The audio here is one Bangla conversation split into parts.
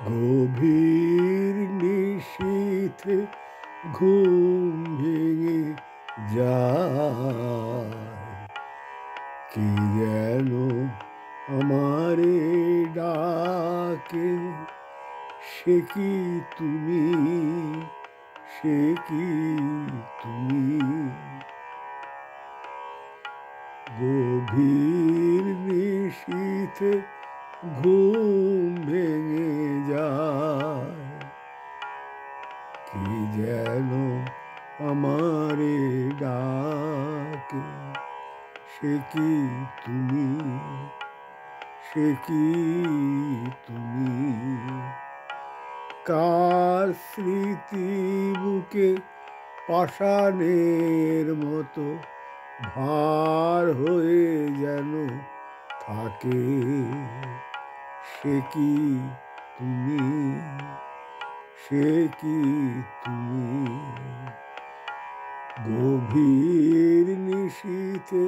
গভীর নিশীথে ঘুম ভেঙে যায়, কে যেন আমারে ডাকে, সে কি তুমি, সে কি তুমি? গভীর নিশীথে ঘুম ভেঙে যায়, কি যেন আমারে ডাকে, সে কি তুমি, সে কি তুমি? কার স্মৃতি বুকে পাষাণের মতো ভার হয়ে যেন থাকে, সে কি তুমি, সে কি তুমি? গভীর নিশীথে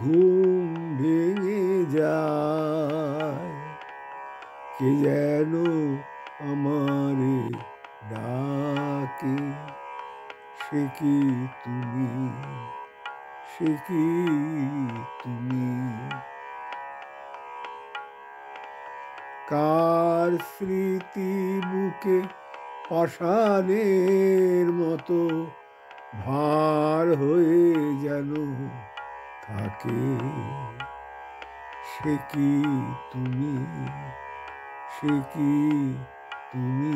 ঘুম ভেঙে যায়, কে যেন আমারে ডাকে, সে কি তুমি, সে কি তুমি? কার স্মৃতি বুকে পাষাণের মতো ভার হয়ে যেন থাকে, সে কি তুমি, সে কি তুমি?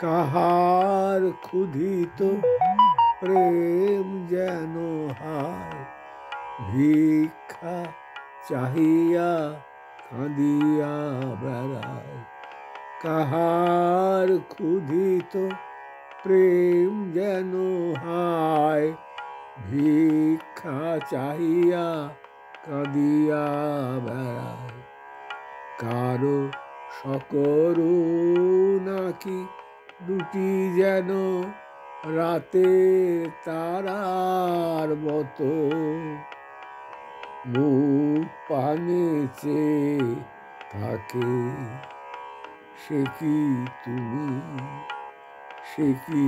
কাহার ক্ষুধিত প্রেম যেন হায় ভিক্ষা চাহিয়া কাঁদিয়া বেড়ায়, কাহার ক্ষুধিত প্রেম যেন হায় ভিক্ষা চাহিয়া কাঁদিয়া বেড়ায়, কারো সকরুণাকি দুটি যেন রাতের তারার মতো মুখ পানে চেয়ে থাকে, সে কি তুমি, সে কি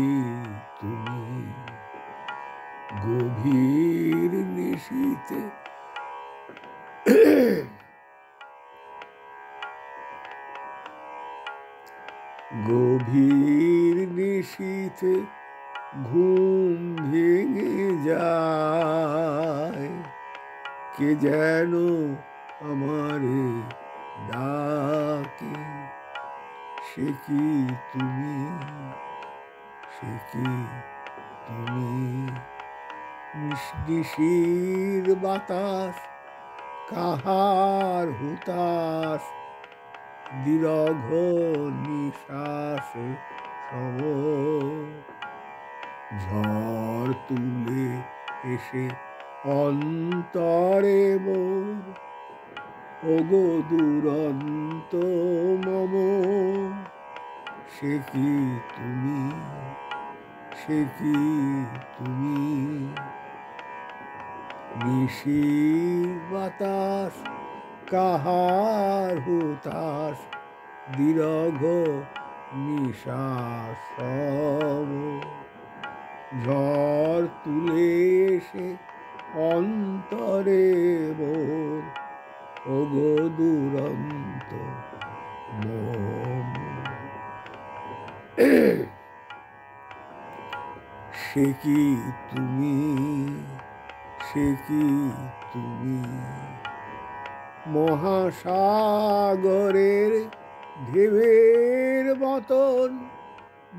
তুমি? গভীর নিশীথে গভীর নিশীথে ঘুম ভেঙে যায়, কে যেন আমারে ডাকে, সে কি তুমি, সে কি তুমি? নিশির বাতাস কাহার হুতাশ, দীর্ঘ নিশ্বাস সম, ঝড় তুলে এসে অন্তরে মোর, ওগো দুরন্ত মম, সে কি তুমি, সে কি তুমি? নিশির বাতাস কাহার হুতাশ, দীর্ঘ নিশ্বাস সম, ঝড় তুলে এসে অন্তরে মোর, ওগো দুরন্ত মম, সে কি তুমি, সে কি তুমি? মহাসাগরের ঢেউয়ের মতন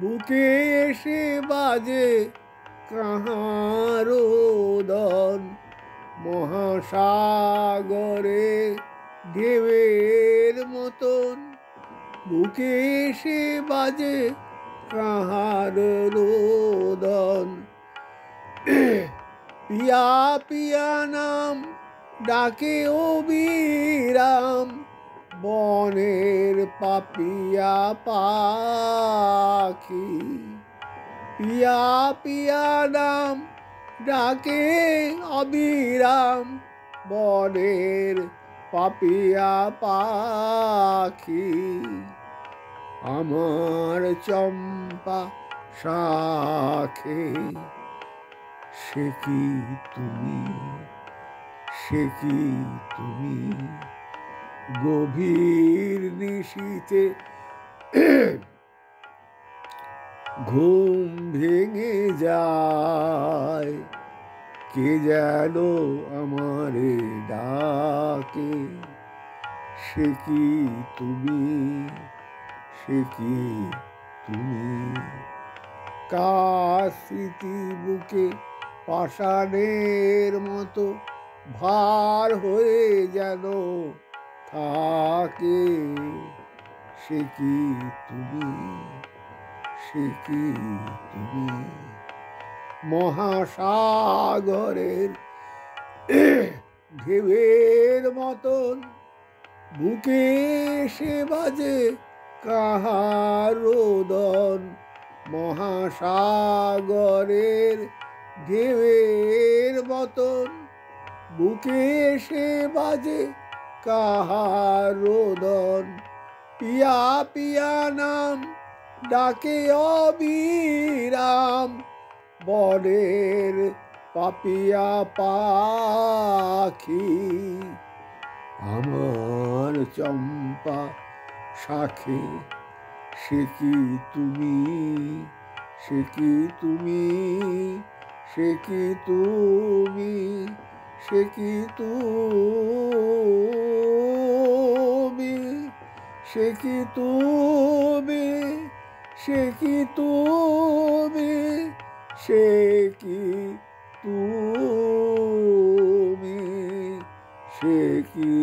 বুকে এসে বাজে কাহার দন, মহাসাগরে ঢেউয়ের মতন বুকে এসে বাজে কাহার রোদন, পিয়া পিয়া নাম ডাকে অবিরাম, বনের পাপিয়া পাখি, পিয়া পিয়া নাম ডাকে অবিরাম, বনের পাপিয়া পাখি আমার চম্পা শাখে, সে কি তুমি, সে কি তুমি, গভীর নিশীথে ঘুম ভেঙে যায়, কে যেন আমারে ডাকে, সে কি তুমি, সে কি তুমি, কার স্মৃতি বুকে পাষাণের মতো ভার হয়ে যেন থাকে, সে কি তুমি, সে কি তুমি, মহাসাগরের ঢেউয়ের মতন বুকে এসে বাজে কাহার রোদন, মহাসাগরের ঢেউয়ের মতন বুকে এসে বাজে কাহার রোদন, পিয়া পিয়া নাম ডাকে অবিরাম, বনের পাপিয়া পাখি আমার চম্পা শাখে, সে কি তুমি, সে কি তুমি, সে কি তুমি, সে কি তুমি, সে কি তুমি, সে কি তুমি, সে কি তুমি, সে কি